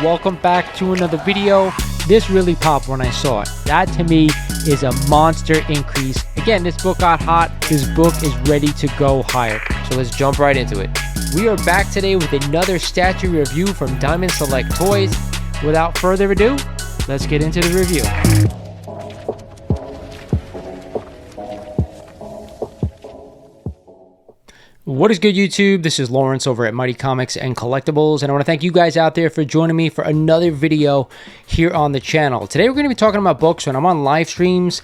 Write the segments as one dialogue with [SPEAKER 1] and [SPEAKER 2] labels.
[SPEAKER 1] welcome back to another video. This really popped when I saw it. That to me is a monster increase. Again, this book got hot. This book is ready to go higher.
[SPEAKER 2] So let's jump right into it.
[SPEAKER 1] We are back today with another statue review from Diamond Select Toys. Without further ado, let's get into the review. What is good, YouTube? This is Lawrence over at Mighty Comics and Collectibles, and I want to thank you guys out there for joining me for another video here on the channel. Today we're going to be talking about books when I'm on live streams,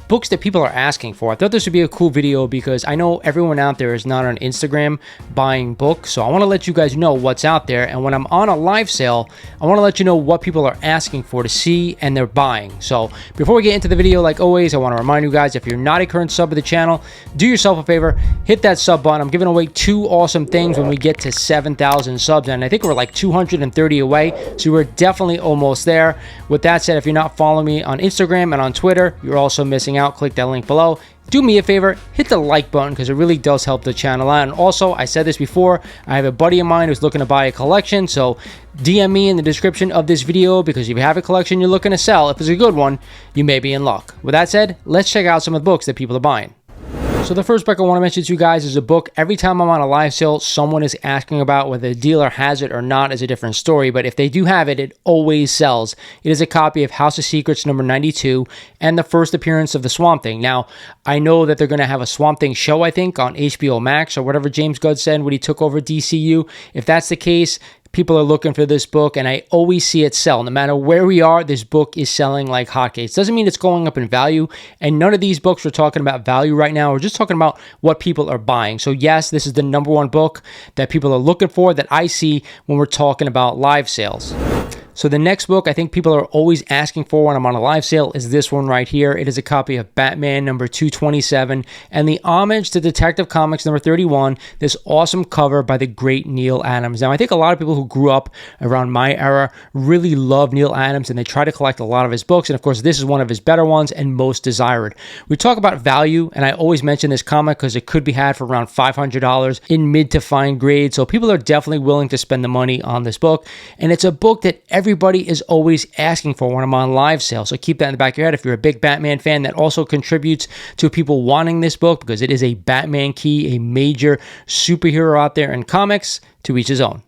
[SPEAKER 1] books that people are asking for. I thought this would be a cool video because I know everyone out there is not on Instagram buying books, so I want to let you guys know what's out there. And when I'm on a live sale, I want to let you know what people are asking for to see and they're buying. So before we get into the video, like always, I want to remind you guys, if you're not a current sub of the channel, do yourself a favor, hit that sub button. I'm giving away two awesome things when we get to 7,000 subs, and I think we're like 230 away, so we're definitely almost there. With that said, if you're not following me on Instagram and on Twitter, you're also missing out. Click that link below. Do me a favor, hit the like button because it really does help the channel out. And also, I said this before, I have a buddy of mine who's looking to buy a collection, so DM me in the description of this video, because if you have a collection you're looking to sell, if it's a good one, you may be in luck. With that said, let's check out some of the books that people are buying. So the first book I want to mention to you guys is a book every time I'm on a live sale someone is asking about. Whether the dealer has it or not is a different story, but if they do have it, it always sells. It is a copy of House of Secrets number 92 and the first appearance of the Swamp Thing. Now, I know that they're going to have a Swamp Thing show, I think, on HBO Max or whatever James Gunn said when he took over DCU. If that's the case, people are looking for this book, and I always see it sell. No matter where we are, this book is selling like hotcakes. Doesn't mean it's going up in value, and none of these books we're talking about value right now. We're just talking about what people are buying. So yes, this is the #1 book that people are looking for, that I see when we're talking about live sales. So the next book I think people are always asking for when I'm on a live sale is this one right here. It is a copy of Batman number 227 and the homage to Detective Comics number 31, this awesome cover by the great Neil Adams. Now, I think a lot of people who grew up around my era really love Neil Adams, and they try to collect a lot of his books, and of course this is one of his better ones and most desired. We talk about value, and I always mention this comic because it could be had for around $500 in mid to fine grade, so people are definitely willing to spend the money on this book, and it's a book that everybody is always asking for when I'm on live sale. So keep that in the back of your head. If you're a big Batman fan, that also contributes to people wanting this book, because it is a Batman key, a major superhero out there in comics. To each his own.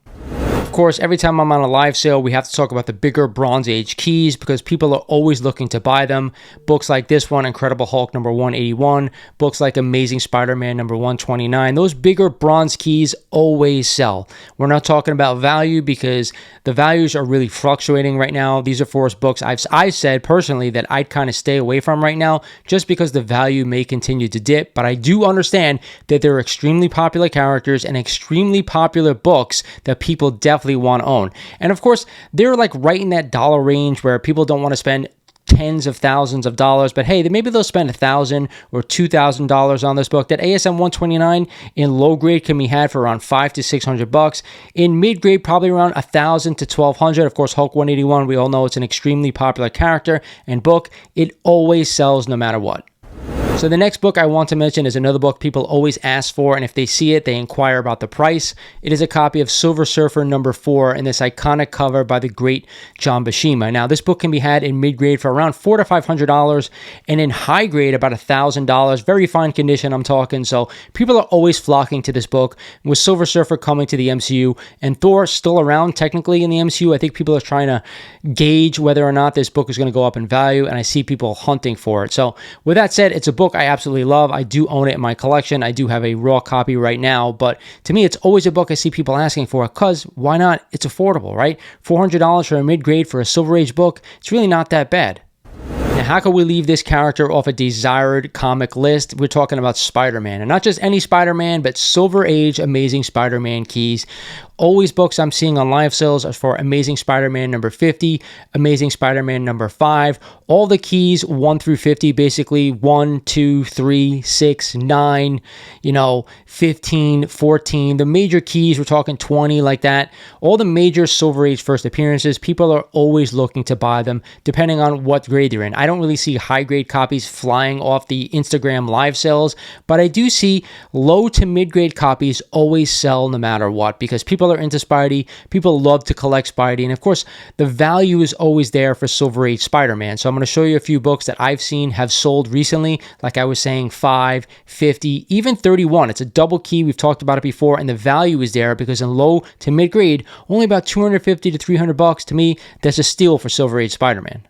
[SPEAKER 1] Of course, every time I'm on a live sale, we have to talk about the bigger Bronze Age keys because people are always looking to buy them. Books like this one, Incredible Hulk number 181, books like Amazing Spider-Man number 129, those bigger bronze keys always sell. We're not talking about value because the values are really fluctuating right now. These are for us books I've said personally that I'd kind of stay away from right now just because the value may continue to dip, but I do understand that they're extremely popular characters and extremely popular books that people definitely want to own. And of course, they're like right in that dollar range where people don't want to spend tens of thousands of dollars, but hey, maybe they'll spend $1,000 or $2,000 on this book. That ASM 129 in low grade can be had for around $500 to $600. In mid grade, probably around $1,000 to $1,200. Of course, Hulk 181, we all know it's an extremely popular character and book. It always sells no matter what. So the next book I want to mention is another book people always ask for, and if they see it, they inquire about the price. It is a copy of Silver Surfer number 4 in this iconic cover by the great John Buscema. Now, this book can be had in mid-grade for around $400 to $500, and in high grade about $1,000. Very fine condition, I'm talking. So people are always flocking to this book. With Silver Surfer coming to the MCU and Thor still around technically in the MCU, I think people are trying to gauge whether or not this book is going to go up in value, and I see people hunting for it. So with that said, it's a book I absolutely love. I do own it in my collection. I do have a raw copy right now, but to me, it's always a book I see people asking for because why not? It's affordable, right? $400 for a mid-grade for a Silver Age book. It's really not that bad. Now, how can we leave this character off a desired comic list? We're talking about Spider-Man, and not just any Spider-Man, but Silver Age Amazing Spider-Man keys. Always books I'm seeing on live sales are for Amazing Spider-Man number 50, Amazing Spider-Man number 5. All the keys 1 through 50, basically 1, 2, 3, 6, 9, 15, 14. The major keys, we're talking 20, like that. All the major Silver Age first appearances, people are always looking to buy them depending on what grade they're in. I don't really see high grade copies flying off the Instagram live sales, but I do see low to mid grade copies always sell no matter what because people People are into Spidey. People love to collect Spidey. And of course, the value is always there for Silver Age Spider-Man. So I'm going to show you a few books that I've seen have sold recently. Like I was saying, 5, 50, even 31. It's a double key. We've talked about it before. And the value is there because in low to mid grade, only about 250 to 300 bucks. To me, that's a steal for Silver Age Spider-Man.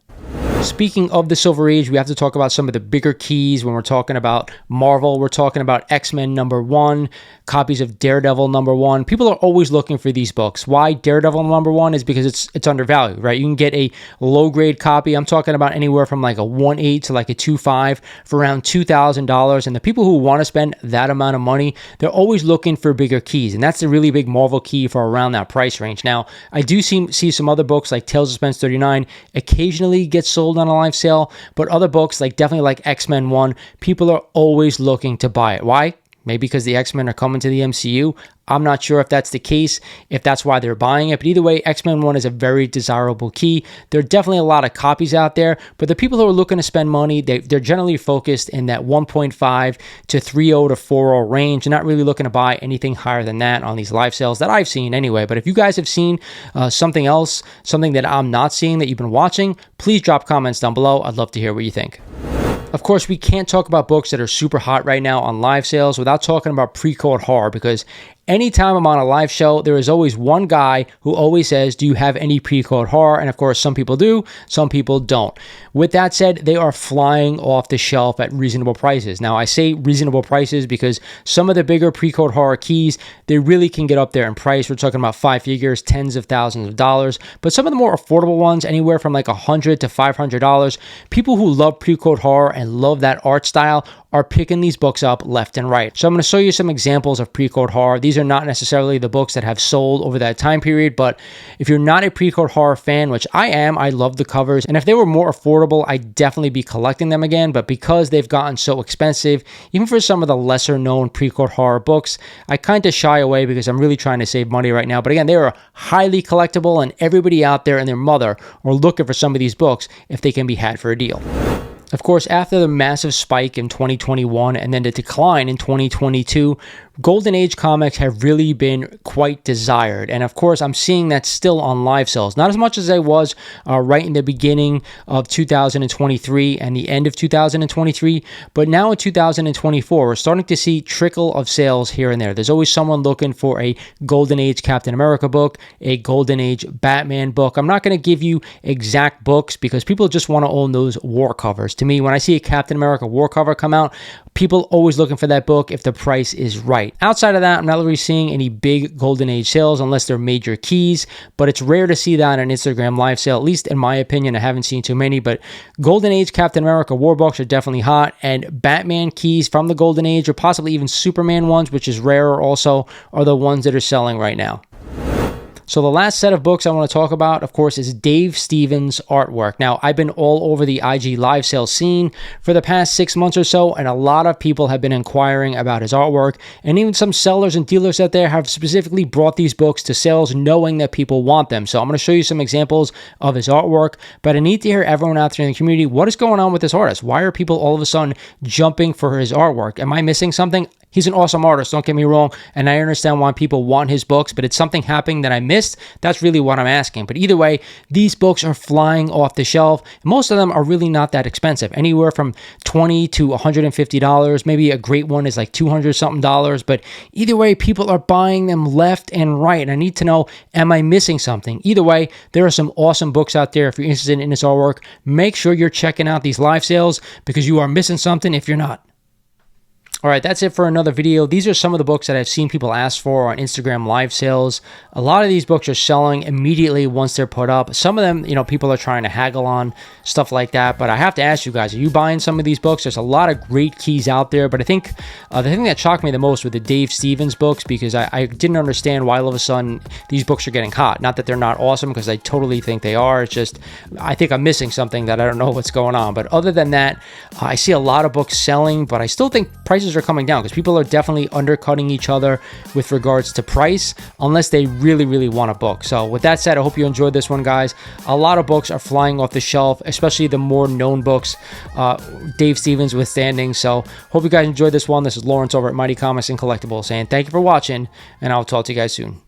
[SPEAKER 1] Speaking of the Silver Age, we have to talk about some of the bigger keys when we're talking about Marvel. We're talking about X-Men #1, copies of Daredevil #1. People are always looking for these books. Why Daredevil #1 is because it's undervalued, right? You can get a low-grade copy. I'm talking about anywhere from like a 1.8 to like a 2.5 for around $2,000. And the people who want to spend that amount of money, they're always looking for bigger keys. And that's the really big Marvel key for around that price range. Now, I do see some other books like Tales of Suspense 39 occasionally get sold on a live sale, but other books definitely like X-Men 1, people are always looking to buy it. Why? Maybe because the X-Men are coming to the MCU. I'm not sure if that's the case, if that's why they're buying it. But either way, X-Men 1 is a very desirable key. There are definitely a lot of copies out there. But the people who are looking to spend money, they're generally focused in that 1.5 to 3.0 to 4.0 range. They're not really looking to buy anything higher than that on these live sales that I've seen anyway. But if you guys have seen something else, something that I'm not seeing that you've been watching, please drop comments down below. I'd love to hear what you think. Of course, we can't talk about books that are super hot right now on live sales without talking about PreCode Horror, because anytime I'm on a live show, there is always one guy who always says, do you have any PreCode Horror? And of course, some people do, some people don't. With that said, they are flying off the shelf at reasonable prices. Now, I say reasonable prices because some of the bigger PreCode Horror keys, they really can get up there in price. We're talking about 5 figures, tens of thousands of dollars. But some of the more affordable ones, anywhere from like $100 to $500, people who love PreCode Horror and love that art style are picking these books up left and right. So I'm going to show you some examples of PreCode Horror. These are not necessarily the books that have sold over that time period, but if you're not a PreCode Horror fan, which I am, I love the covers, and if they were more affordable, I'd definitely be collecting them again, but because they've gotten so expensive, even for some of the lesser known PreCode Horror books, I kind of shy away because I'm really trying to save money right now. But again, they are highly collectible, and everybody out there and their mother are looking for some of these books if they can be had for a deal. Of course, after the massive spike in 2021 and then the decline in 2022, Golden Age comics have really been quite desired. And of course, I'm seeing that still on live sales. Not as much as I was right in the beginning of 2023 and the end of 2023, but now in 2024, we're starting to see trickle of sales here and there. There's always someone looking for a Golden Age Captain America book, a Golden Age Batman book. I'm not going to give you exact books because people just want to own those war covers. To me, when I see a Captain America war cover come out, people always looking for that book if the price is right. Outside of that, I'm not really seeing any big Golden Age sales unless they're major keys, but it's rare to see that on an Instagram live sale, at least in my opinion. I haven't seen too many, but Golden Age Captain America war books are definitely hot, and Batman keys from the Golden Age, or possibly even Superman ones, which is rarer also, are the ones that are selling right now. So the last set of books I want to talk about, of course, is Dave Stevens' artwork. Now, I've been all over the IG live sale scene for the past 6 months or so, and a lot of people have been inquiring about his artwork, and even some sellers and dealers out there have specifically brought these books to sales knowing that people want them. So I'm going to show you some examples of his artwork, but I need to hear everyone out there in the community, what is going on with this artist? Why are people all of a sudden jumping for his artwork? Am I missing something? He's an awesome artist, don't get me wrong, and I understand why people want his books, but it's something happening that I missed. That's really what I'm asking. But either way, these books are flying off the shelf. Most of them are really not that expensive, anywhere from $20 to $150. Maybe a great one is like $200 something dollars, but either way, people are buying them left and right, and I need to know, am I missing something? Either way, there are some awesome books out there. If you're interested in this artwork, make sure you're checking out these live sales because you are missing something if you're not. All right, that's it for another video. These are some of the books that I've seen people ask for on Instagram live sales. A lot of these books are selling immediately once they're put up. Some of them, people are trying to haggle on, stuff like that. But I have to ask you guys, are you buying some of these books? There's a lot of great keys out there. But I think the thing that shocked me the most were the Dave Stevens books, because I didn't understand why all of a sudden these books are getting hot. Not that they're not awesome, because I totally think they are. It's just, I think I'm missing something that I don't know what's going on. But other than that, I see a lot of books selling, but I still think prices are coming down because people are definitely undercutting each other with regards to price unless they really want a book. So with that said, I hope you enjoyed this one, guys. A lot of books are flying off the shelf, especially the more known books, Dave Stevens withstanding. So hope you guys enjoyed this one. This is Lawrence over at Mighty Comics and Collectibles saying thank you for watching, and I'll talk to you guys soon.